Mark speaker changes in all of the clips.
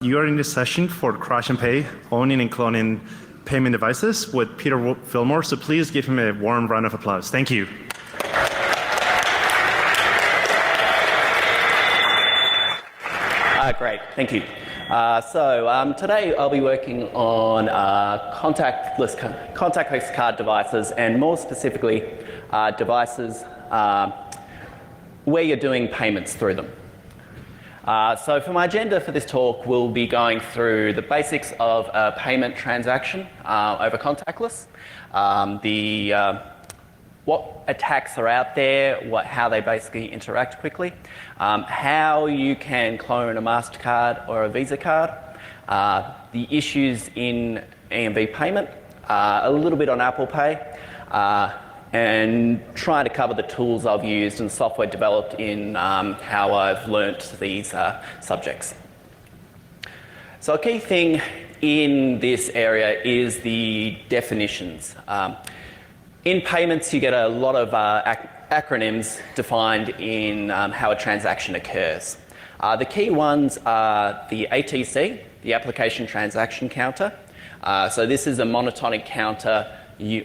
Speaker 1: You are in this session for Crash and Pay, owning and cloning payment devices with Peter Fillmore, so please give him a warm round of applause. Thank you.
Speaker 2: Great, thank you. Today I'll be working on contactless card devices, and more specifically devices where you're doing payments through them. So for my agenda for this talk, we'll be going through the basics of a payment transaction over contactless, what attacks are out there, how they basically interact quickly, how you can clone a MasterCard or a Visa card, the issues in EMV payment, a little bit on Apple Pay, and trying to cover the tools I've used and software developed in how I've learnt these subjects. So a key thing in this area is the definitions. In payments, you get a lot of acronyms defined in how a transaction occurs. The key ones are the ATC, the Application Transaction Counter. So this is a monotonic counter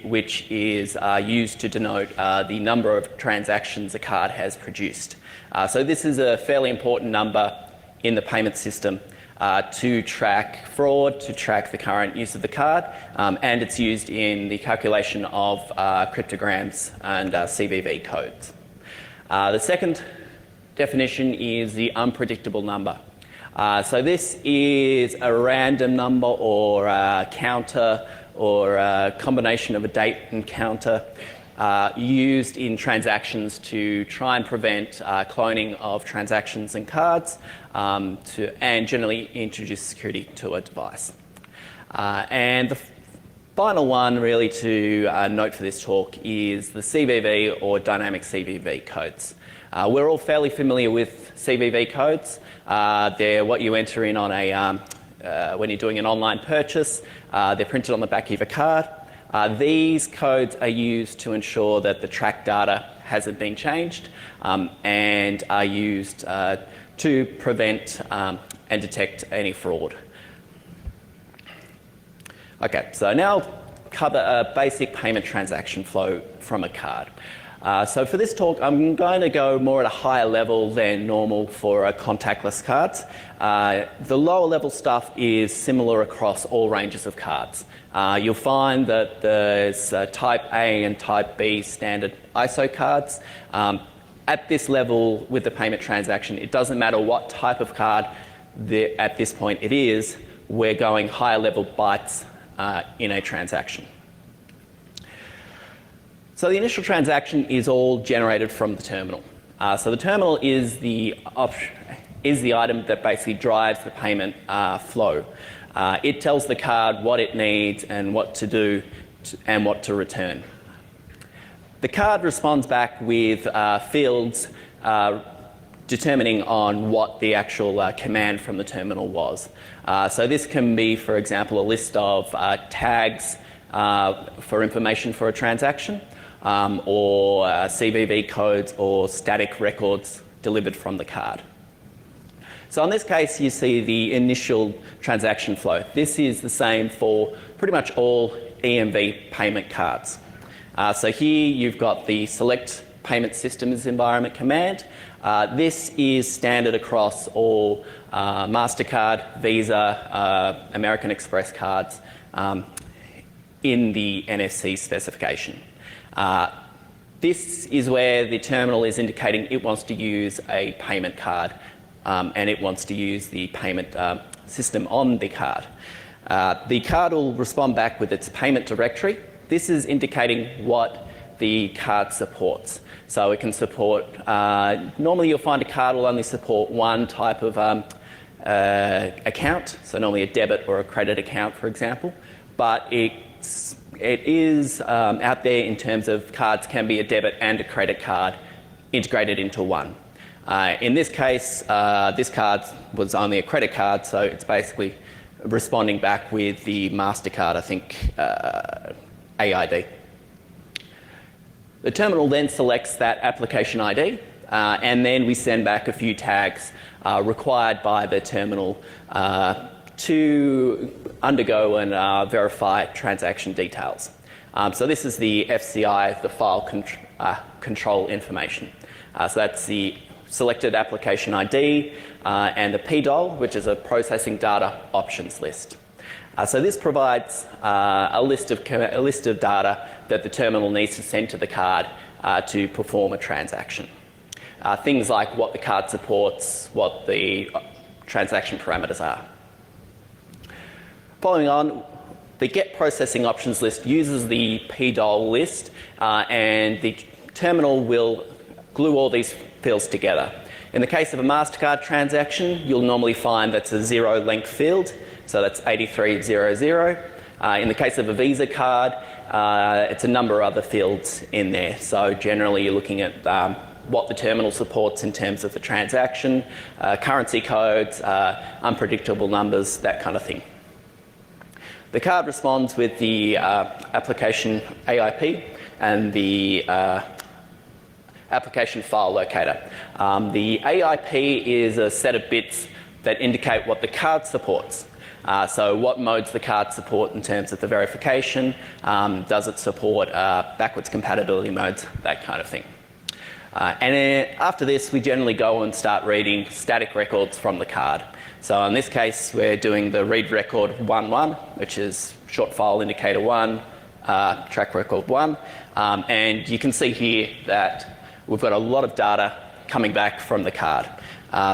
Speaker 2: which is used to denote the number of transactions a card has produced. So this is a fairly important number in the payment system to track fraud, to track the current use of the card, and it's used in the calculation of cryptograms and CVV codes. The second definition is the unpredictable number. So this is a random number or a counter or a combination of a date and counter used in transactions to try and prevent cloning of transactions and cards and generally introduce security to a device. And the final one really to note for this talk is the CVV or dynamic CVV codes. We're all fairly familiar with CVV codes. They're what you enter in on when you're doing an online purchase. They're printed on the back of a card. These codes are used to ensure that the track data hasn't been changed and are used to prevent and detect any fraud. Okay, so now I'll cover a basic payment transaction flow from a card. So for this talk, I'm going to go more at a higher level than normal for contactless cards. The lower level stuff is similar across all ranges of cards. You'll find that there's Type A and Type B standard ISO cards. At this level with the payment transaction, it doesn't matter what type of card at this point it is, we're going higher level bytes in a transaction. So the initial transaction is all generated from the terminal. So the terminal is the item that basically drives the payment flow. It tells the card what it needs and what to do and what to return. The card responds back with fields determining on what the actual command from the terminal was. So this can be, for example, a list of tags for information for a transaction, or CVV codes or static records delivered from the card. So in this case, you see the initial transaction flow. This is the same for pretty much all EMV payment cards. So here you've got the select payment systems environment command. This is standard across all MasterCard, Visa, American Express cards in the NFC specification. This is where the terminal is indicating it wants to use a payment card and it wants to use the payment system on the card. The card will respond back with its payment directory. This is indicating what the card supports. So it can support, normally you'll find a card will only support one type of account, so normally a debit or a credit account, for example, but it is out there in terms of cards can be a debit and a credit card integrated into one. In this case, this card was only a credit card, so it's basically responding back with the MasterCard, I think, AID. The terminal then selects that application ID. and then we send back a few tags required by the terminal to undergo and verify transaction details. So this is the FCI, the file control information. So that's the selected application ID and the PDOL, which is a processing data options list. So this provides a list of data that the terminal needs to send to the card to perform a transaction. Things like what the card supports, what the transaction parameters are. Following on, the Get Processing Options list uses the PDOL list and the terminal will glue all these fields together. In the case of a MasterCard transaction, you'll normally find that's a zero length field, so that's 8300. In the case of a Visa card, it's a number of other fields in there. So generally you're looking at what the terminal supports in terms of the transaction, currency codes, unpredictable numbers, that kind of thing. The card responds with the application AIP and the application file locator. The AIP is a set of bits that indicate what the card supports. So what modes the card support in terms of the verification, does it support backwards compatibility modes, that kind of thing. And then after this, we generally go and start reading static records from the card. So in this case, we're doing the read record 1.1, which is short file indicator 1, track record 1. And you can see here that we've got a lot of data coming back from the card.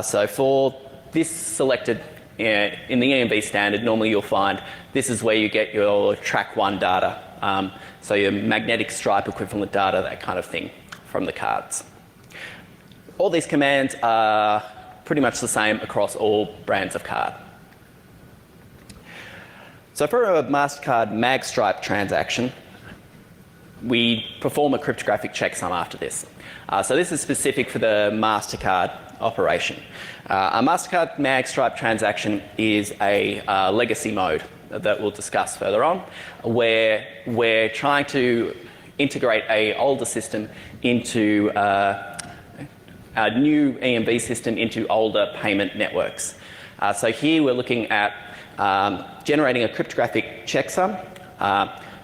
Speaker 2: So for this selected in the EMV standard, normally you'll find this is where you get your track 1 data. So your magnetic stripe equivalent data, that kind of thing from the cards. All these commands are pretty much the same across all brands of card. So for a MasterCard magstripe transaction, we perform a cryptographic checksum after this. So this is specific for the MasterCard operation. A MasterCard magstripe transaction is a legacy mode that we'll discuss further on, where we're trying to integrate an older system into a new EMV system into older payment networks. So here we're looking at generating a cryptographic checksum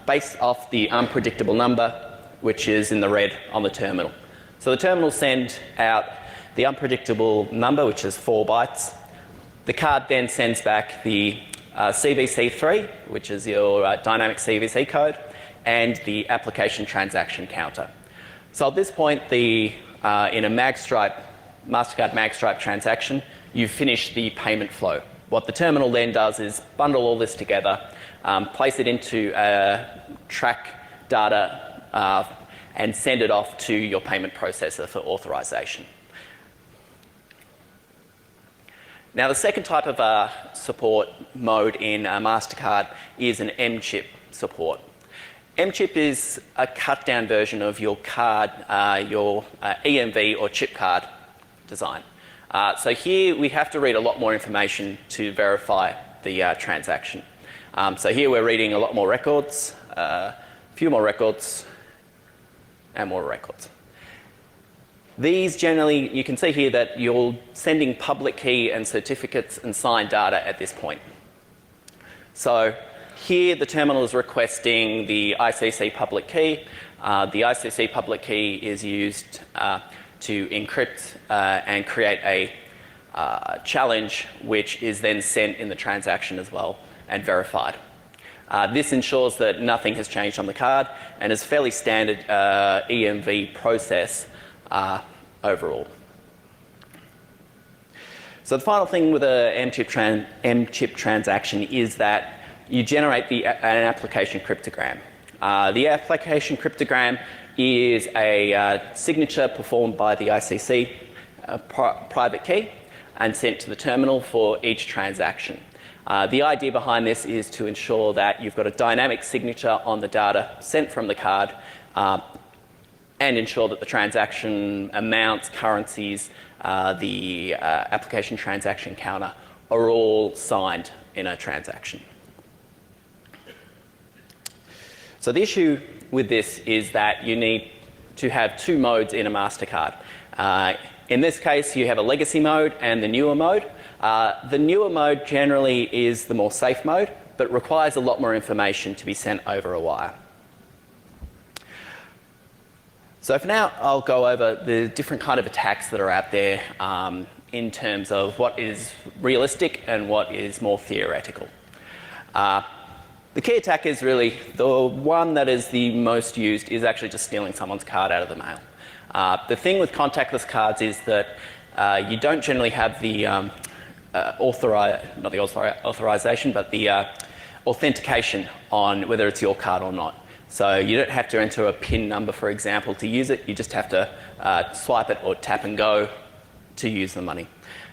Speaker 2: based off the unpredictable number, which is in the red on the terminal. So the terminal sends out the unpredictable number, which is 4 bytes. The card then sends back the CVC3, which is your dynamic CVC code, and the application transaction counter. So at this point, in a MasterCard magstripe transaction, you've finished the payment flow. What the terminal then does is bundle all this together, place it into track data, and send it off to your payment processor for authorization. Now, the second type of support mode in MasterCard is an M-chip support. M-chip is a cut-down version of your card, your EMV or chip card design. So here we have to read a lot more information to verify the transaction. So here we're reading a lot more records, a few more records, and more records. These generally, you can see here that you're sending public key and certificates and signed data at this point. So here the terminal is requesting the ICC public key. The ICC public key is used to encrypt and create a challenge, which is then sent in the transaction as well and verified. This ensures that nothing has changed on the card and is fairly standard EMV process overall. So the final thing with an M-chip transaction is that you generate an application cryptogram. The application cryptogram is a signature performed by the ICC private key and sent to the terminal for each transaction. The idea behind this is to ensure that you've got a dynamic signature on the data sent from the card and ensure that the transaction amounts, currencies, the application transaction counter are all signed in a transaction. So the issue with this is that you need to have 2 modes in a MasterCard. In this case, you have a legacy mode and the newer mode. The newer mode generally is the more safe mode, but requires a lot more information to be sent over a wire. So for now, I'll go over the different kind of attacks that are out there in terms of what is realistic and what is more theoretical. The key attack is really the one that is the most used is actually just stealing someone's card out of the mail. The thing with contactless cards is that you don't generally have the authorization, but the authentication on whether it's your card or not. So you don't have to enter a PIN number, for example, to use it. You just have to swipe it or tap and go to use the money.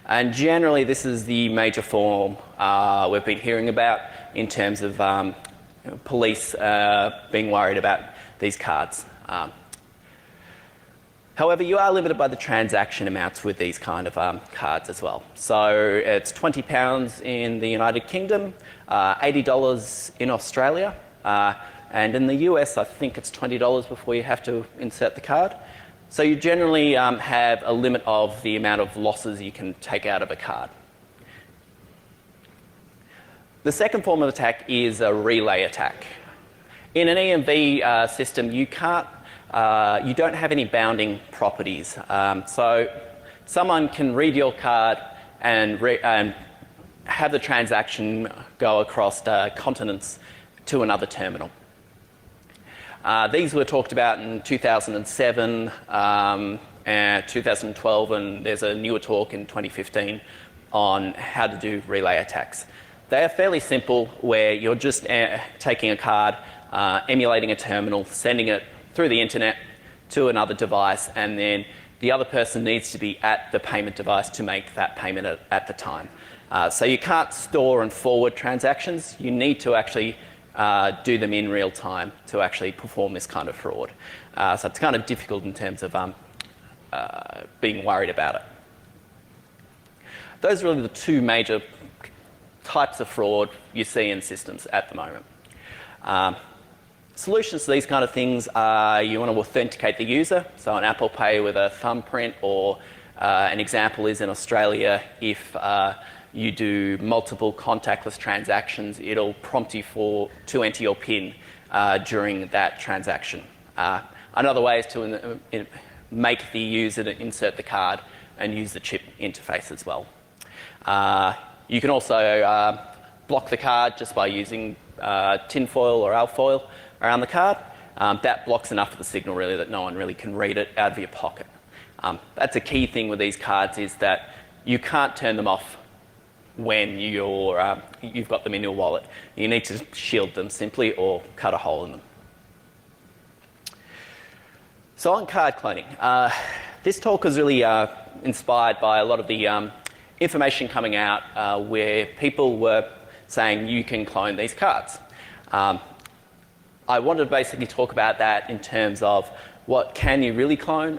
Speaker 2: And generally, this is the major form we've been hearing about in terms of police being worried about these cards. However, you are limited by the transaction amounts with these kind of cards as well. So it's £20 in the United Kingdom, $80 in Australia, and in the US, I think it's $20 before you have to insert the card. So you generally have a limit of the amount of losses you can take out of a card. The second form of attack is a relay attack. In an EMV system, you don't have any bounding properties. So someone can read your card and have the transaction go across continents to another terminal. These were talked about in 2007 and 2012, and there's a newer talk in 2015 on how to do relay attacks. They are fairly simple, where you're just taking a card, emulating a terminal, sending it through the internet to another device, and then the other person needs to be at the payment device to make that payment at the time. So you can't store and forward transactions. You need to actually do them in real time to actually perform this kind of fraud. So it's kind of difficult in terms of being worried about it. Those are really the two major types of fraud you see in systems at the moment. Solutions to these kind of things are you want to authenticate the user, so an Apple Pay with a thumbprint, or an example is in Australia, if you do multiple contactless transactions, it'll prompt you to enter your PIN during that transaction. Another way is to make the user insert the card and use the chip interface as well. You can also block the card just by using tinfoil or alfoil around the card. That blocks enough of the signal really that no one really can read it out of your pocket. That's a key thing with these cards, is that you can't turn them off when you've got them in your wallet. You need to shield them simply, or cut a hole in them. So on card cloning, this talk was really inspired by a lot of the information coming out where people were saying you can clone these cards. I wanted to basically talk about that in terms of what can you really clone?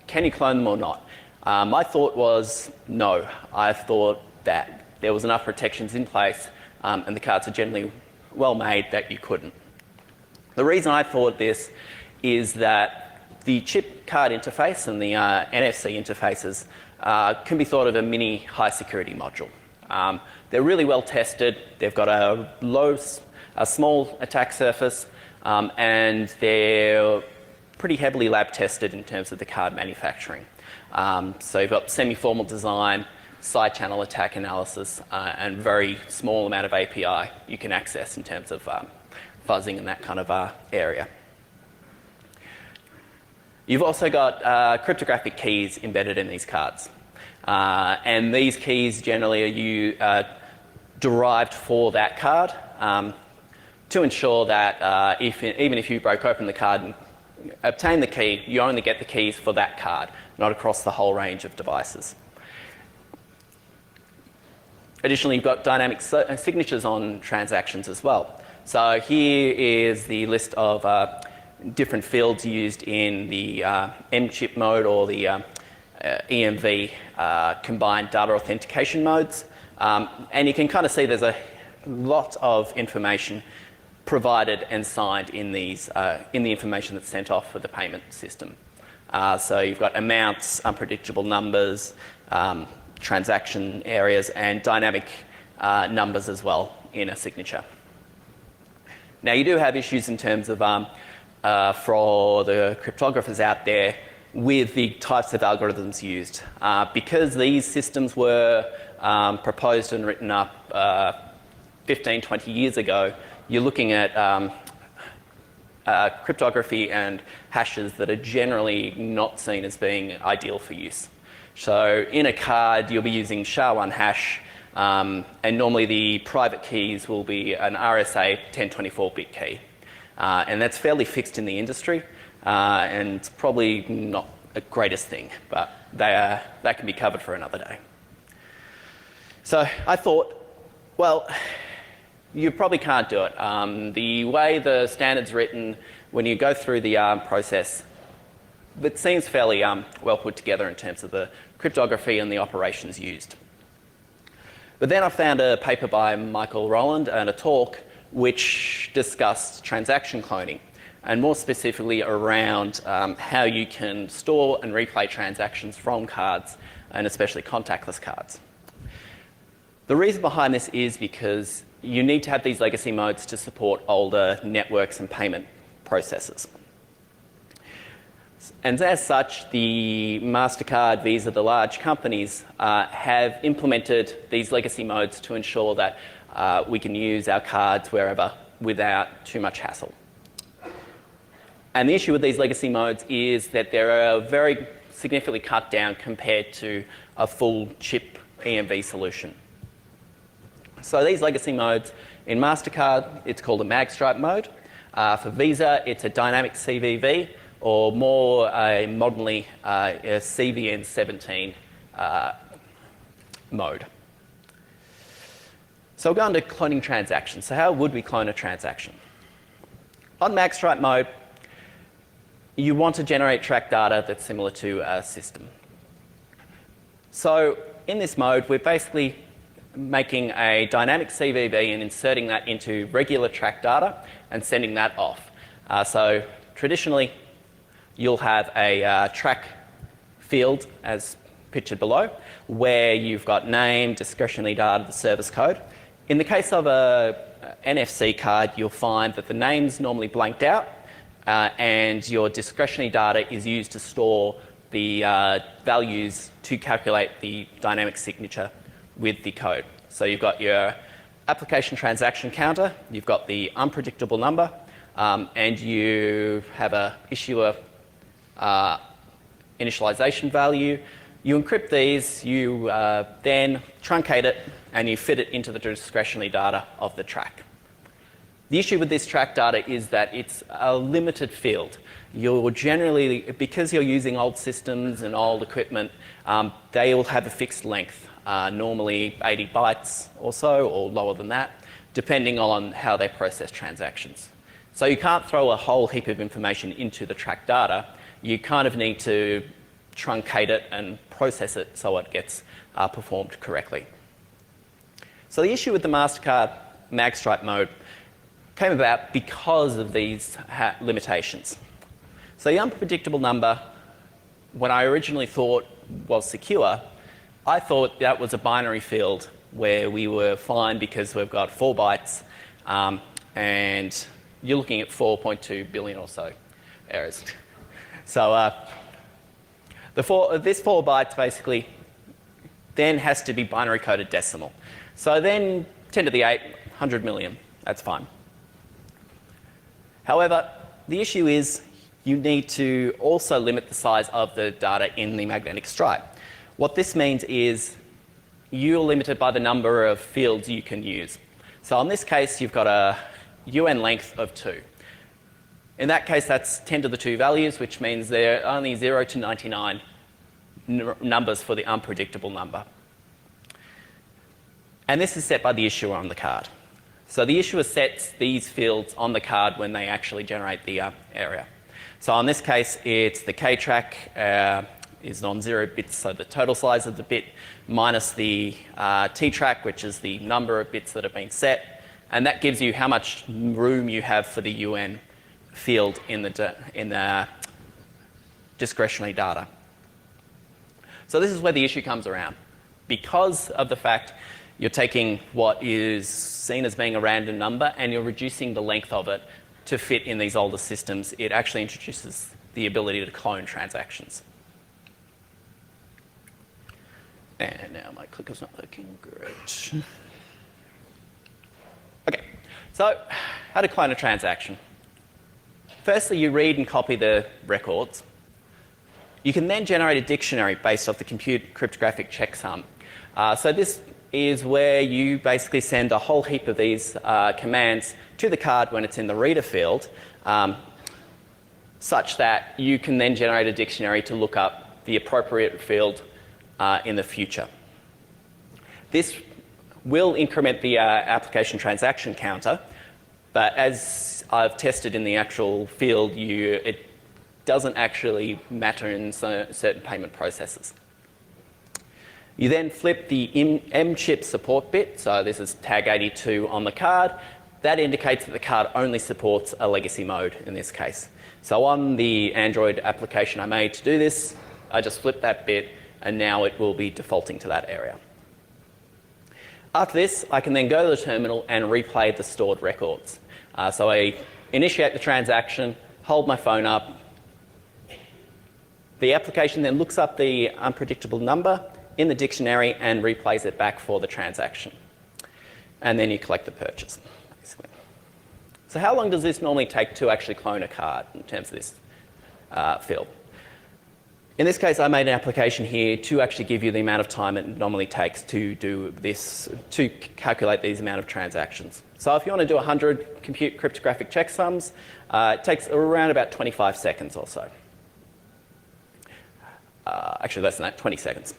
Speaker 2: Can you clone them or not? My thought was no. I thought that there was enough protections in place and the cards are generally well made that you couldn't. The reason I thought this is that the chip card interface and the NFC interfaces can be thought of a mini high security module. They're really well tested. They've got a small attack surface, and they're pretty heavily lab tested in terms of the card manufacturing. So you've got semi-formal design, side channel attack analysis, and very small amount of API you can access in terms of fuzzing and that kind of area. You've also got cryptographic keys embedded in these cards. And these keys generally are derived for that card to ensure that even if you broke open the card and obtain the key, you only get the keys for that card, not across the whole range of devices. Additionally, you've got dynamic signatures on transactions as well. So here is the list of different fields used in the M-chip mode or the EMV combined data authentication modes. And you can kind of see there's a lot of information provided and signed in these in the information that's sent off for the payment system. So you've got amounts, unpredictable numbers, transaction areas, and dynamic numbers as well in a signature. Now you do have issues in terms of for the cryptographers out there with the types of algorithms used. Because these systems were proposed and written up 15, 20 years ago, you're looking at cryptography and hashes that are generally not seen as being ideal for use. So in a card, you'll be using SHA-1 hash, and normally the private keys will be an RSA 1024-bit key. And that's fairly fixed in the industry, and it's probably not the greatest thing, but that can be covered for another day. So I thought, well, you probably can't do it. The way the standard's written, when you go through the process, it seems fairly well put together in terms of the cryptography and the operations used. But then I found a paper by Michael Rowland and a talk which discussed transaction cloning, and more specifically around how you can store and replay transactions from cards, and especially contactless cards. The reason behind this is because you need to have these legacy modes to support older networks and payment processes. And as such, the MasterCard, Visa, the large companies have implemented these legacy modes to ensure that we can use our cards wherever without too much hassle. And the issue with these legacy modes is that they're very significantly cut down compared to a full chip EMV solution. So these legacy modes, in MasterCard, it's called a magstripe mode. For Visa, it's a dynamic CVV, or more modernly, a CVN17 mode. So we'll go on to cloning transactions. So how would we clone a transaction? On magstripe mode, you want to generate track data that's similar to a system. So in this mode, we're basically making a dynamic CVV and inserting that into regular track data and sending that off. So traditionally, you'll have a track field as pictured below, where you've got name, discretionary data, the service code. In the case of a NFC card, you'll find that the name's normally blanked out, and your discretionary data is used to store the values to calculate the dynamic signature with the code. So you've got your application transaction counter, you've got the unpredictable number, and you have a issuer initialization value. You encrypt these, you then truncate it, and you fit it into the discretionary data of the track. The issue with this track data is that it's a limited field. You're generally, because you're using old systems and old equipment, they will have a fixed length, normally 80 bytes or so, or lower than that, depending on how they process transactions. So you can't throw a whole heap of information into the track data. You kind of need to truncate it and process it so it gets performed correctly. So the issue with the MasterCard magstripe mode came about because of these limitations. So the unpredictable number, when I originally thought was secure, I thought that was a binary field where we were fine because we've got 4 bytes, and you're looking at 4.2 billion or so errors. So this 4 bytes basically then has to be binary coded decimal. So then 10 to the 8, 100 million, that's fine. However, the issue is you need to also limit the size of the data in the magnetic stripe. What this means is you're limited by the number of fields you can use. So in this case, you've got a UN length of 2. In that case, that's 10 to the 2 values, which means there are only 0 to 99 numbers for the unpredictable number. And this is set by the issuer on the card. So the issuer sets these fields on the card when they actually generate the area. So in this case, it's the K track is non-zero bits, so the total size of the bit minus the T track, which is the number of bits that have been set, and that gives you how much room you have for the UN field in the discretionary data. So this is where the issue comes around. Because of the fact you're taking what is seen as being a random number and you're reducing the length of it to fit in these older systems, it actually introduces the ability to clone transactions. And now my clicker's not working. Great. Okay, so how to clone a transaction? Firstly, you read and copy the records. You can then generate a dictionary based off the compute cryptographic checksum. So this is where you basically send a whole heap of these commands to the card when it's in the reader field, such that you can then generate a dictionary to look up the appropriate field in the future. This will increment the application transaction counter, but as I've tested in the actual field, it doesn't actually matter in certain payment processes. You then flip the M-chip support bit, so this is tag 82 on the card. That indicates that the card only supports a legacy mode in this case. So on the Android application I made to do this, I just flip that bit and now it will be defaulting to that area. After this, I can then go to the terminal and replay the stored records. So I initiate the transaction, hold my phone up. The application then looks up the unpredictable number in the dictionary and replays it back for the transaction. And then you collect the purchase, basically. So how long does this normally take to actually clone a card in terms of this field? In this case, I made an application here to actually give you the amount of time it normally takes to do this, to calculate these amount of transactions. So if you want to do 100 compute cryptographic checksums, it takes around about 25 seconds or so. Actually less than that, 20 seconds.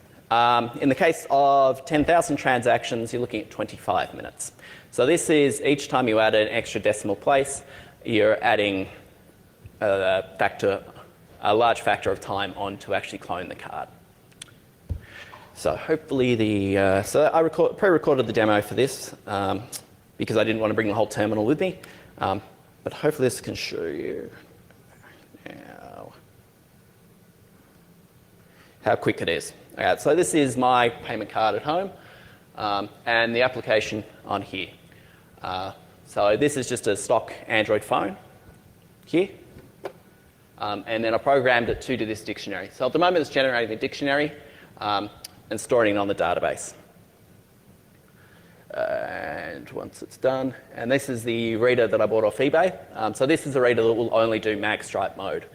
Speaker 2: In the case of 10,000 transactions, you're looking at 25 minutes. So this is each time you add an extra decimal place, you're adding a large factor of time on to actually clone the card. So hopefully so I pre-recorded the demo for this because I didn't want to bring the whole terminal with me. But hopefully this can show you now how quick it is. Okay, so this is my payment card at home and the application on here. So this is just a stock Android phone here. And then I programmed it to do this dictionary. So at the moment it's generating a dictionary and storing it on the database. And once it's done, and this is the reader that I bought off eBay. So this is a reader that will only do magstripe mode.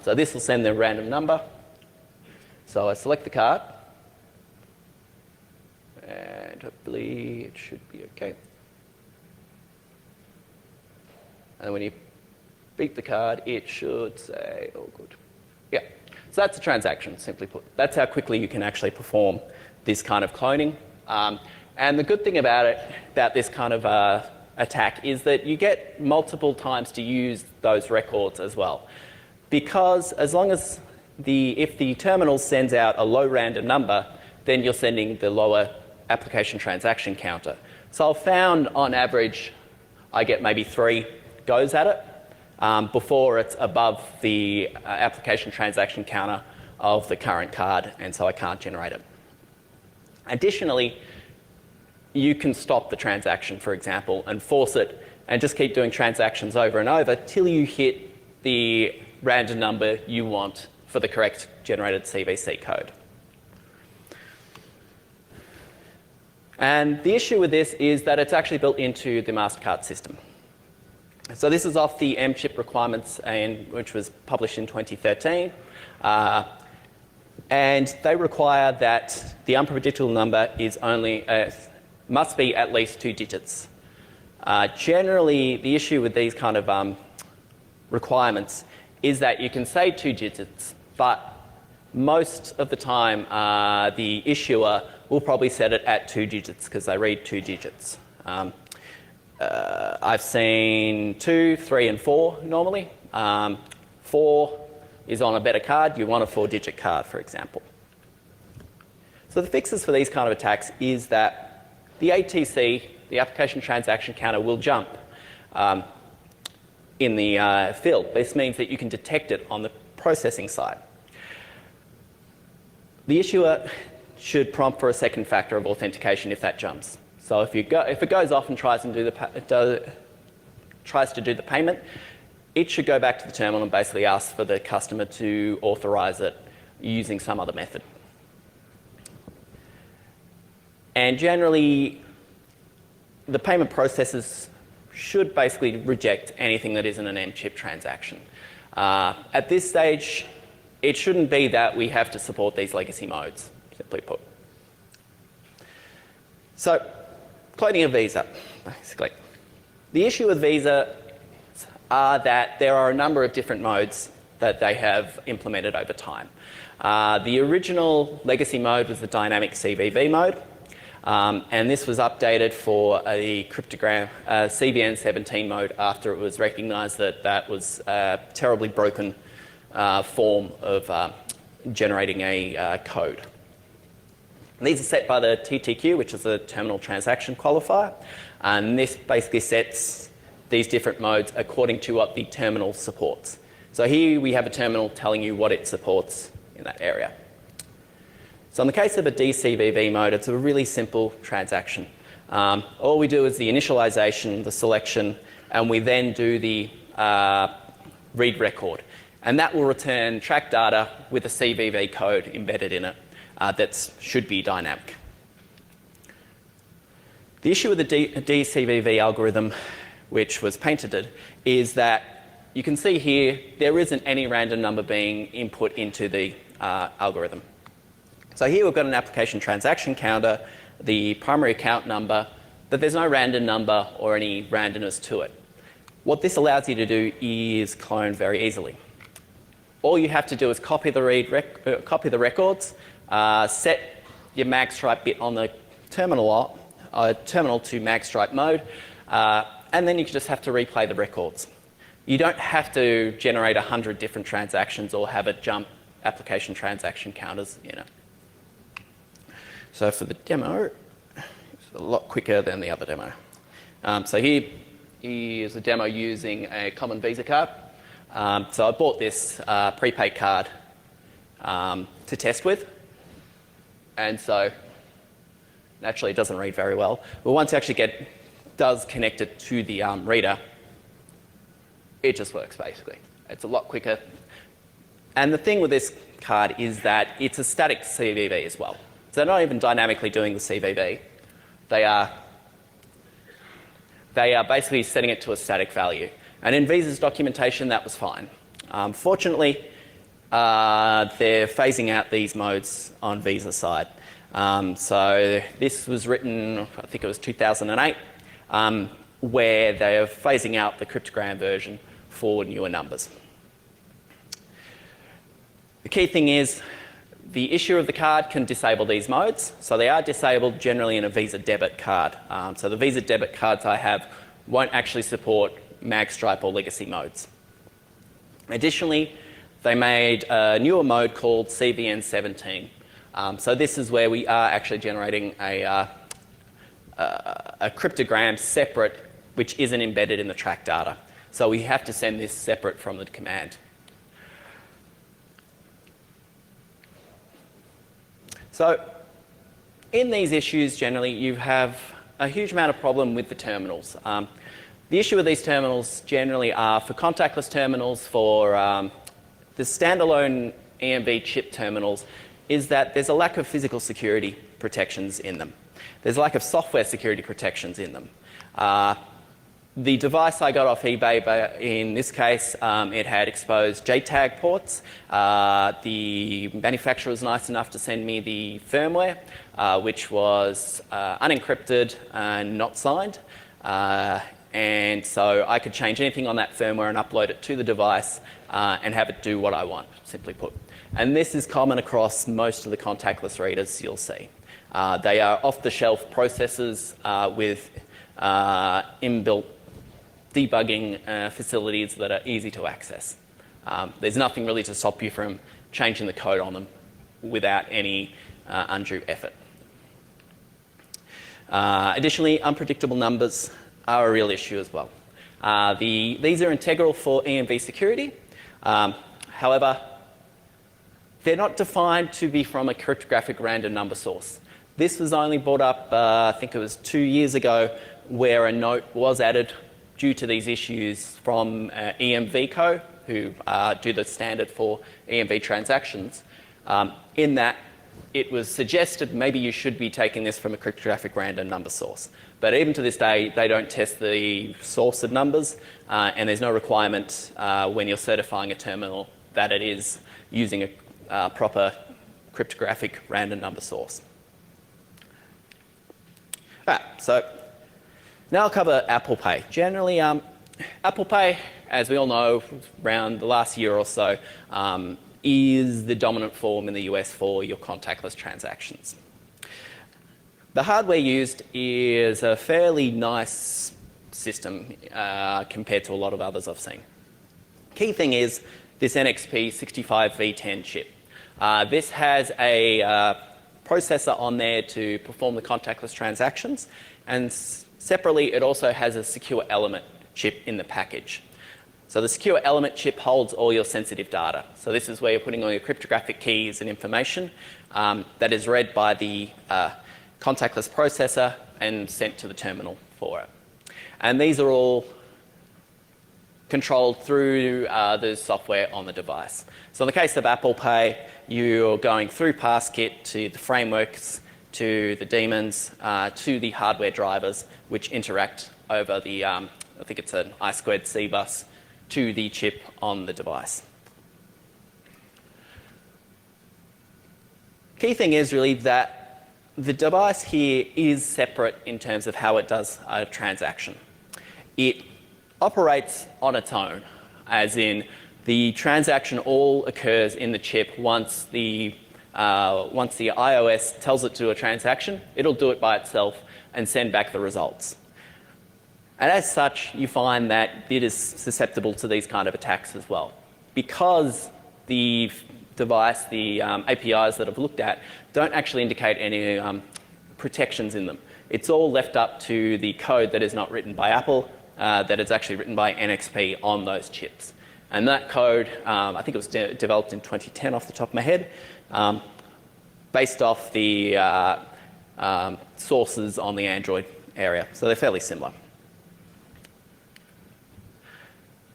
Speaker 2: So this will send the random number. So I select the card, and hopefully it should be okay. And when you beat the card, it should say, oh good. Yeah, so that's a transaction, simply put. That's how quickly you can actually perform this kind of cloning. And the good thing about this kind of attack is that you get multiple times to use those records as well. Because as long as if the terminal sends out a low random number, then you're sending the lower application transaction counter. So I've found on average, I get maybe 3 goes at it before it's above the application transaction counter of the current card, and so I can't generate it. Additionally, you can stop the transaction, for example, and force it and just keep doing transactions over and over till you hit the random number you want for the correct generated CVC code. And the issue with this is that it's actually built into the MasterCard system. So this is off the M-chip requirements, which was published in 2013. And they require that the unpredictable number is must be at least 2 digits. Generally, the issue with these kind of requirements is that you can say 2 digits, but most of the time the issuer will probably set it at 2 digits because they read 2 digits. I've seen 2, 3 and 4 normally. 4 is on a better card. You want a 4-digit card, for example. So the fixes for these kind of attacks is that the ATC, the application transaction counter, will jump in the field. This means that you can detect it on the processing side. The issuer should prompt for a second factor of authentication if that jumps. So if it goes off and tries to do the payment, it should go back to the terminal and basically ask for the customer to authorize it using some other method. And generally, the payment processors should basically reject anything that isn't an M-chip transaction. At this stage, it shouldn't be that we have to support these legacy modes, simply put. So, cloning a Visa, basically. The issue with Visa are that there are a number of different modes that they have implemented over time. The original legacy mode was the dynamic CVV mode, and this was updated for a cryptogram CVN 17 mode after it was recognised that that was a terribly broken form of generating a code. These are set by the TTQ, which is the Terminal Transaction Qualifier, and this basically sets these different modes according to what the terminal supports. So here we have a terminal telling you what it supports in that area. So in the case of a DCVV mode, it's a really simple transaction. All we do is the initialization, the selection, and we then do the read record. And that will return track data with a CVV code embedded in it that should be dynamic. The issue with the DCVV algorithm, which was patented, is that you can see here there isn't any random number being input into the algorithm. So here we've got an application transaction counter, the primary account number, but there's no random number or any randomness to it. What this allows you to do is clone very easily. All you have to do is copy the records, set your magstripe bit on the terminal to magstripe mode, and then you just have to replay the records. You don't have to generate 100 different transactions or have it jump application transaction counters in it. So for the demo, it's a lot quicker than the other demo. So here is a demo using a common Visa card. So I bought this prepaid card to test with, and so naturally it doesn't read very well. But once you actually does connect it to the reader, it just works basically. It's a lot quicker. And the thing with this card is that it's a static CVV as well. So they're not even dynamically doing the CVV. They are basically setting it to a static value. And in Visa's documentation, that was fine. Fortunately, they're phasing out these modes on Visa's side. So this was written, I think it was 2008, where they're phasing out the cryptogram version for newer numbers. The key thing is the issuer of the card can disable these modes. So they are disabled generally in a Visa debit card. So the Visa debit cards I have won't actually support magstripe or legacy modes. Additionally, they made a newer mode called CVN 17. So this is where we are actually generating a cryptogram separate, which isn't embedded in the track data. So we have to send this separate from the command. So in these issues, generally, you have a huge amount of problem with the terminals. The issue with these terminals generally are for contactless terminals, for the standalone EMV chip terminals, is that there's a lack of physical security protections in them. There's a lack of software security protections in them. The device I got off eBay, but in this case, it had exposed JTAG ports. The manufacturer was nice enough to send me the firmware, which was unencrypted and not signed. And so I could change anything on that firmware and upload it to the device and have it do what I want, simply put. And this is common across most of the contactless readers you'll see. They are off-the-shelf processors with inbuilt debugging facilities that are easy to access. There's nothing really to stop you from changing the code on them without any undue effort. Additionally, unpredictable numbers are a real issue as well. These are integral for EMV security. However, they're not defined to be from a cryptographic random number source. This was only brought up, I think it was 2 years ago, where a note was added due to these issues from EMV Co, who do the standard for EMV transactions, in that it was suggested maybe you should be taking this from a cryptographic random number source. But even to this day, they don't test the source of numbers, and there's no requirement when you're certifying a terminal that it is using a proper cryptographic random number source. So now I'll cover Apple Pay. Generally, Apple Pay, as we all know, around the last year or so, is the dominant form in the US for your contactless transactions. The hardware used is a fairly nice system compared to a lot of others I've seen. Key thing is this NXP 65V10 chip. This has a processor on there to perform the contactless transactions, and separately it also has a secure element chip in the package. So the secure element chip holds all your sensitive data. So this is where you're putting all your cryptographic keys and information that is read by the contactless processor and sent to the terminal for it. And these are all controlled through the software on the device. So in the case of Apple Pay, you're going through PassKit to the frameworks, to the daemons, to the hardware drivers, which interact over the, I think it's an I2C bus, to the chip on the device. Key thing is really that the device here is separate in terms of how it does a transaction. It operates on its own, as in the transaction all occurs in the chip once the iOS tells it to do a transaction, it'll do it by itself and send back the results. And as such, you find that it is susceptible to these kind of attacks as well. Because the device, the APIs that I've looked at, don't actually indicate any protections in them. It's all left up to the code that is not written by Apple, that is actually written by NXP on those chips. And that code, I think it was developed in 2010 off the top of my head, based off the sources on the Android area. So they're fairly similar.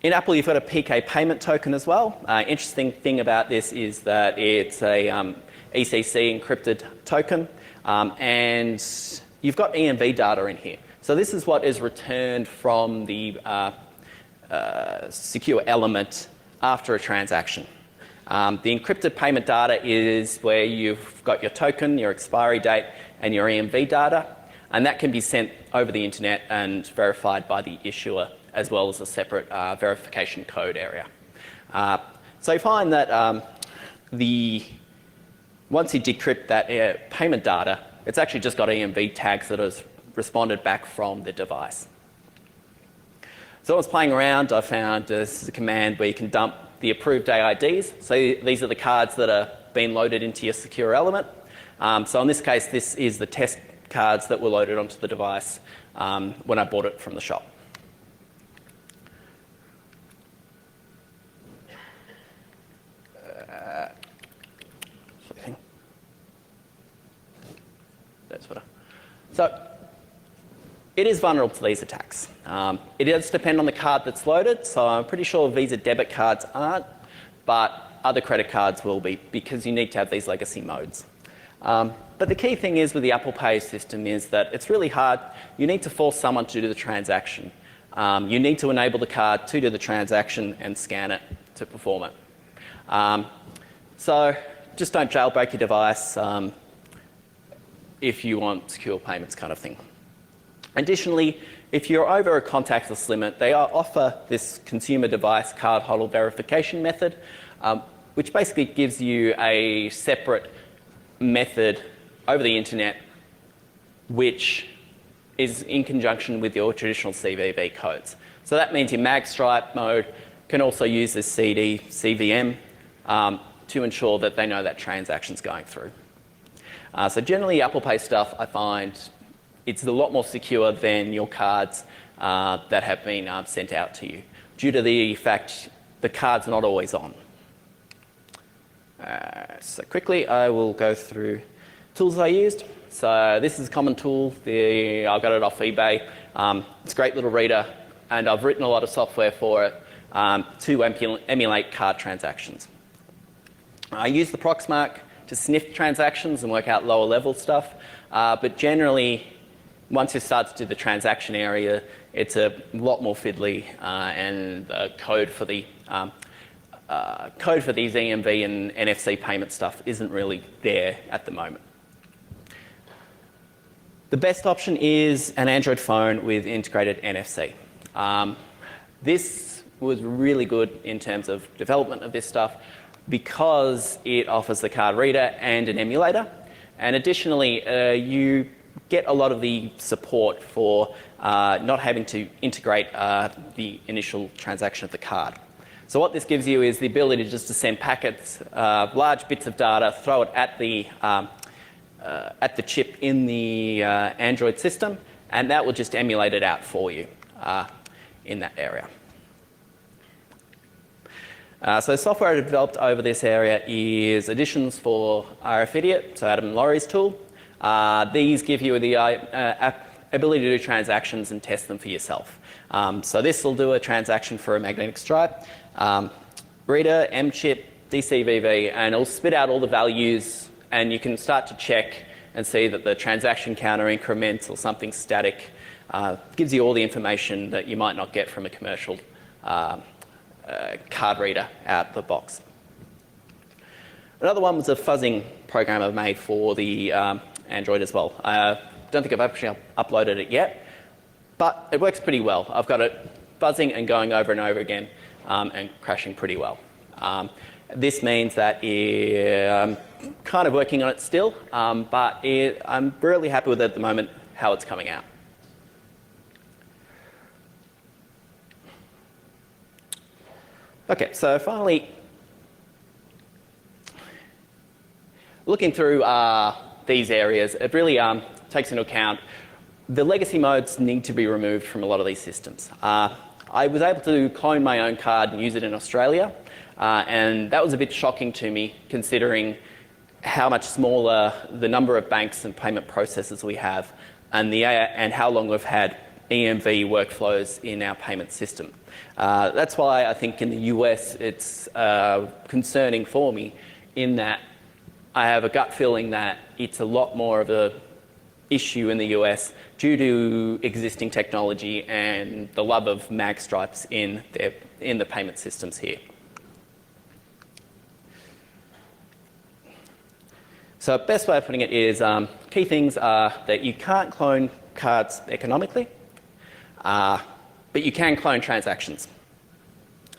Speaker 2: In Apple, you've got a PK payment token as well. Interesting thing about this is that it's a ECC encrypted token, and you've got EMV data in here. So this is what is returned from the secure element after a transaction. The encrypted payment data is where you've got your token, your expiry date, and your EMV data, and that can be sent over the internet and verified by the issuer, as well as a separate verification code area. So you find that once you decrypt that payment data, it's actually just got EMV tags that has responded back from the device. So I was playing around, I found this is a command where you can dump the approved AIDs. So these are the cards that are being loaded into your secure element. So in this case, this is the test cards that were loaded onto the device when I bought it from the shop. So it is vulnerable to these attacks. It does depend on the card that's loaded, so I'm pretty sure Visa debit cards aren't, but other credit cards will be, because you need to have these legacy modes. But the key thing is with the Apple Pay system is that it's really hard. You need to force someone to do the transaction. You need to enable the card to do the transaction and scan it to perform it. So just don't jailbreak your device if you want secure payments kind of thing. Additionally, if you're over a contactless limit, they offer this consumer device card holder verification method, which basically gives you a separate method over the internet, which is in conjunction with your traditional CVV codes. So that means your magstripe mode can also use this CD, CVM to ensure that they know that transaction's going through. So generally, Apple Pay stuff, I find it's a lot more secure than your cards that have been sent out to you, due to the fact the card's not always on. So quickly, I will go through tools I used. So this is a common tool. I got it off eBay. It's a great little reader, and I've written a lot of software for it to emulate card transactions. I use the Proxmark to sniff transactions and work out lower level stuff, but generally, once you start to do the transaction area, it's a lot more fiddly, and the code for these EMV and NFC payment stuff isn't really there at the moment. The best option is an Android phone with integrated NFC. This was really good in terms of development of this stuff because it offers the card reader and an emulator. And additionally, you get a lot of the support for not having to integrate the initial transaction of the card. So what this gives you is the ability just to send packets, large bits of data, throw it at the chip in the Android system, and that will just emulate it out for you in that area. So the software I developed over this area is additions for RF Idiot, so Adam and Laurie's tool. These give you the ability to do transactions and test them for yourself. So this will do a transaction for a magnetic stripe, reader, M-chip, DCVV, and it'll spit out all the values, and you can start to check and see that the transaction counter increments or something static. Gives you all the information that you might not get from a commercial card reader out the box. Another one was a fuzzing program I've made for the Android as well. I don't think I've actually uploaded it yet, but it works pretty well. I've got it buzzing and going over and over again and crashing pretty well. This means that I'm kind of working on it still, but I'm really happy with it at the moment, how it's coming out. Okay, so finally, looking through these areas, it really takes into account the legacy modes need to be removed from a lot of these systems. I was able to clone my own card and use it in Australia, and that was a bit shocking to me considering how much smaller the number of banks and payment processors we have and how long we've had EMV workflows in our payment system. That's why I think in the US it's concerning for me in that I have a gut feeling that it's a lot more of an issue in the US due to existing technology and the love of mag stripes in the payment systems here. So best way of putting it is key things are that you can't clone cards economically, but you can clone transactions.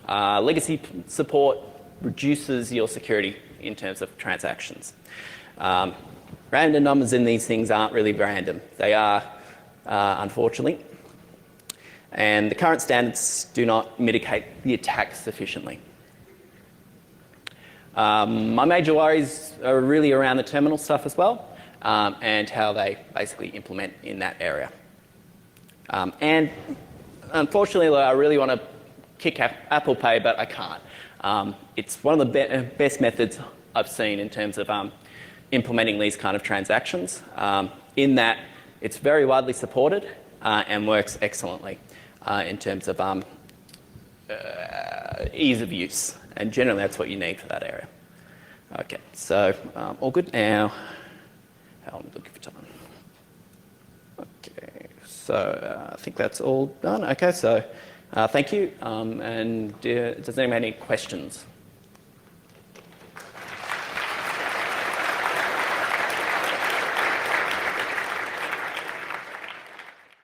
Speaker 2: Legacy support reduces your security in terms of transactions. Random numbers in these things aren't really random. They are, unfortunately. And the current standards do not mitigate the attack sufficiently. My major worries are really around the terminal stuff as well, and how they basically implement in that area. And unfortunately, I really want to kick Apple Pay, but I can't. It's one of the best methods I've seen in terms of implementing these kind of transactions, in that it's very widely supported and works excellently in terms of ease of use. And generally, that's what you need for that area. Okay, so all good now. I'm looking for time. Okay, so I think that's all done. Okay, so thank you. And does anyone have any questions?